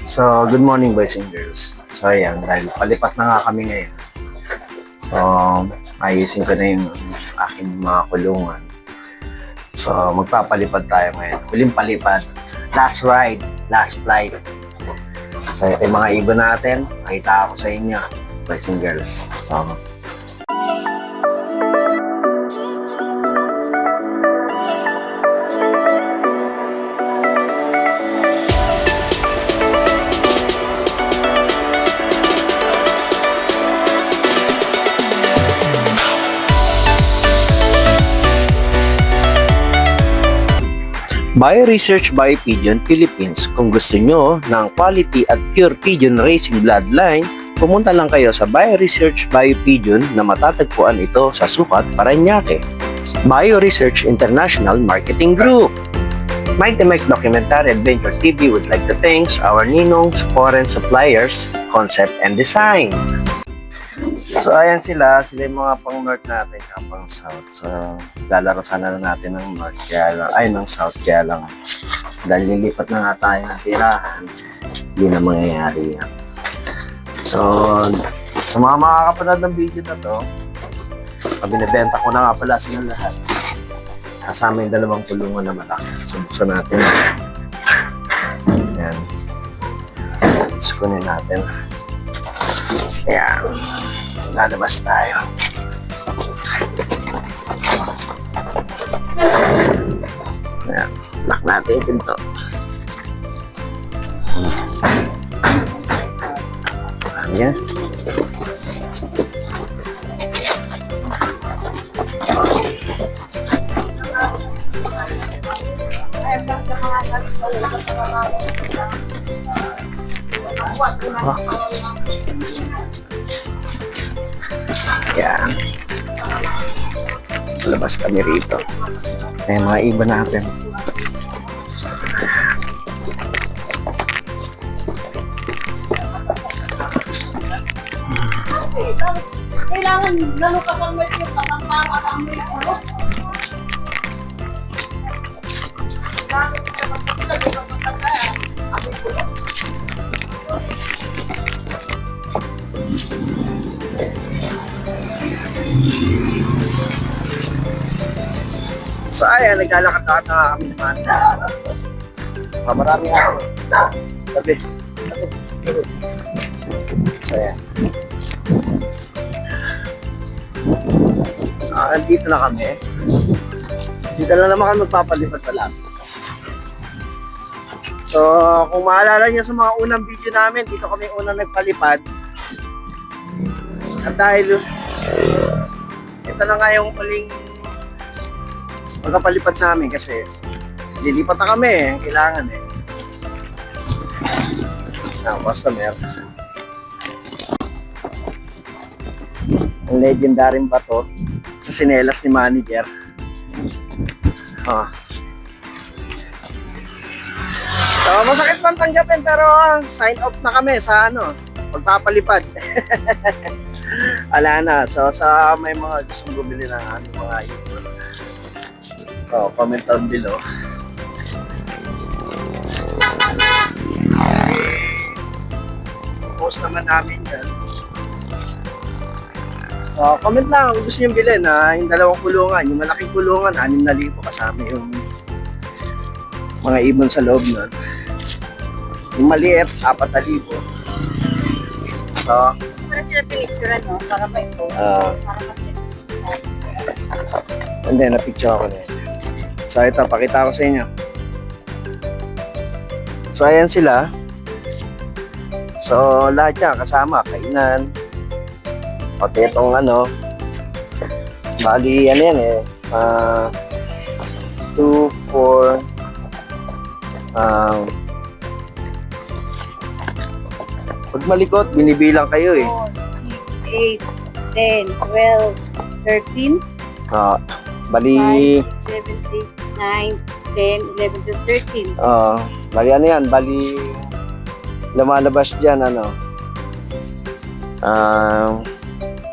So, good morning boys and girls. So, ayan, dahil palipat na nga kami ngayon. So, ayusin ko na yung aking mga kulungan. So, magpapalipad tayo ngayon. Huling palipad. Last ride. Last flight. So, ito yung mga ibon natin. Nakita ako sa inyo, boys and girls. So, BioResearch by Pigeon Philippines. Kung gusto nyo ng quality at pure pigeon racing bloodline, pumunta lang kayo sa BioResearch by Pigeon na matatagpuan ito sa Sukat, Parañaque. BioResearch International Marketing Group. Mike the Mike Documentary Adventure TV would like to thank our ninongs, foreign suppliers, concept and design. So, ayan sila yung mga pang north natin, pang south. So, lalaro sana na natin ng north, ng south, kaya lang dahil lilipat na nga tayo ng tirahan, hindi na mangyayari yan. So, sa mga makakapanood ng video na to, binibenta ko na nga pala sila lahat. Kasama yung dalawang kulungan na malaki. So, buksan natin. Ayan. Skunin natin. Ayan. Lalabas tayo. Ayan. Lock natin yung pinto. Ayan. Yan. Labas kami rito. May mga iba natin. Kailangan lalo ka pang may tiyot ang mga So ayan, naglalakad-lakad na nga kami naman. Marami ako. Sabi. So ayan. Nandito na kami. Dito na naman kami magpapalipad pala. So, kung maalala niyo sa mga unang video namin, dito kami unang nagpalipad. At dahil ito na nga yung huling magpapalipad namin kasi lilipat na kami kailangan customer. Ang legendary ba to sa sinelas ni manager. So, masakit man tanggapin pero sign off na kami sa pagpapalipad. Wala na. So, sa may mga gustong bumili ng aming mga ibon, so, comment down below. Post naman namin yan. So, comment lang kung gusto nyo bilhin yung dalawang kulungan. Yung malaking kulungan, 6,000 kasama yung mga ibon sa loob nun. Yung maliit, 4,000. So, para sila pinicturean, no? Para ba ito? and then, na-picture ako na yun. So, ito, pakita ko sa inyo. So, ayan sila. So, lahat yan, kasama, kainan. Pati itong bali, yan 2, 4, pag malikot, binibilang kayo 4, 6, 8, 10, 12, 13, bali, 5, 7, 8, 9, 10, 11, 12, 13. bali yan, bali, lumalabas dyan,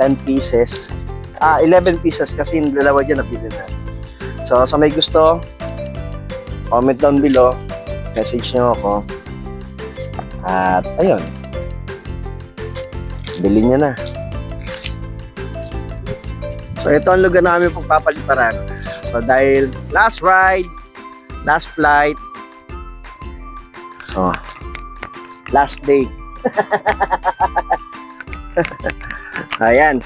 10 pieces. 11 pieces kasi yung dalawa dyan nabili na. So, sa may gusto, comment down below, message nyo ako. At ayun, bili niya na. So ito ang lugar namin pagpapaliparan. So dahil last ride, last flight, so last day. Ayan.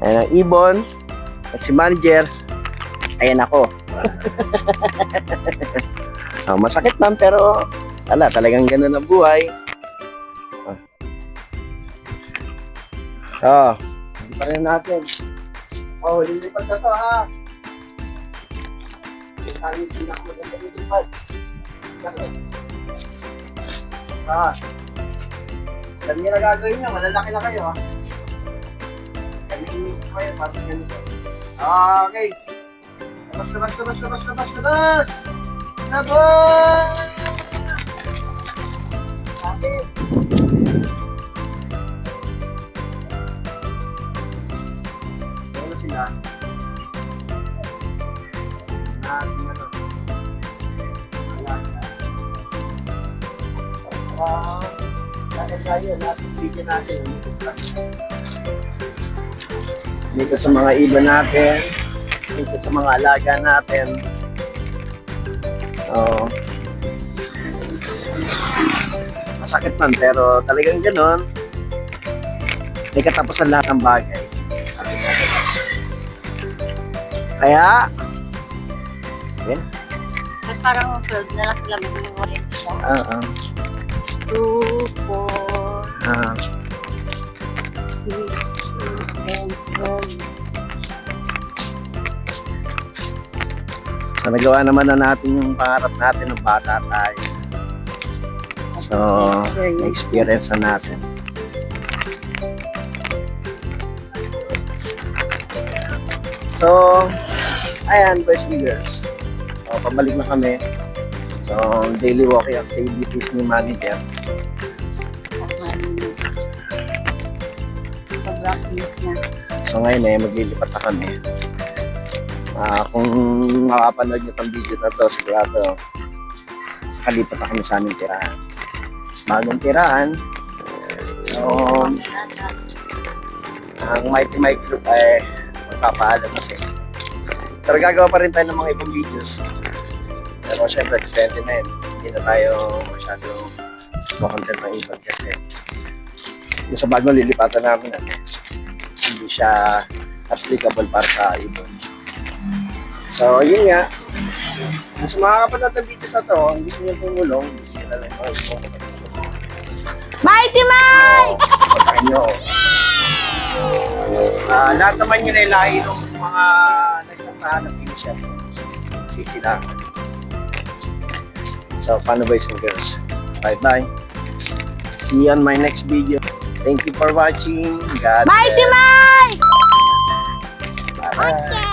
Ayan ang ibon. At si manager. Ayan ako. Masakit man pero talagang ganun ang buhay. Hindi pa rin natin. Lilipat na to ha. Alam niyo na gagawin niyo, malalaki na kayo ha. Kami kayo, parang ganito. Okay. Labas! Okay. Ano sila? Dahil tayo, natin bigyan natin. Dito sa mga iba natin, dito sa mga alaga natin. Masakit man, pero talagang gano'n. May katapusan lahat ng bagay. Kaya, yan. Parang 12 na lang sila mag-ulit. 2, 4, 6, 7, 8, 9, 10. So, nagawa naman na natin yung pangarap natin ng bata tayo. So, experience na natin. So, ayan, boys and girls. So, pabalik na kami. So, daily walking activities ni manager. Sobrang cute niya. So, ngayon maglilipat na kami. Kung makapanood nyo itong video na to, sigurado kalipat na kami sa aming tirahan. Bagong tirahan. So, ang Mighty Mike Group ay magpapaalam kasi. Pero gagawa pa rin tayo ng mga ibang videos. Pero syempre, depende na yun. Hindi na tayo masyadong makontent ng ibang kasi yung sa bagong lilipatan namin hindi siya applicable para sa ibon. So, yun nga. Kung sa mga kapatid ng videos na to, kung gusto nyo tumulong, hindi na lang mga ibon. Mighty Mike! Pagkain nyo. Lahat naman yun ay lahi ng mga nagsantahan ng initial. Sisilangan. So, paano boys and girls? Bye-bye. See you on my next video. Thank you for watching. God Mighty bless. Mike! Bye-bye.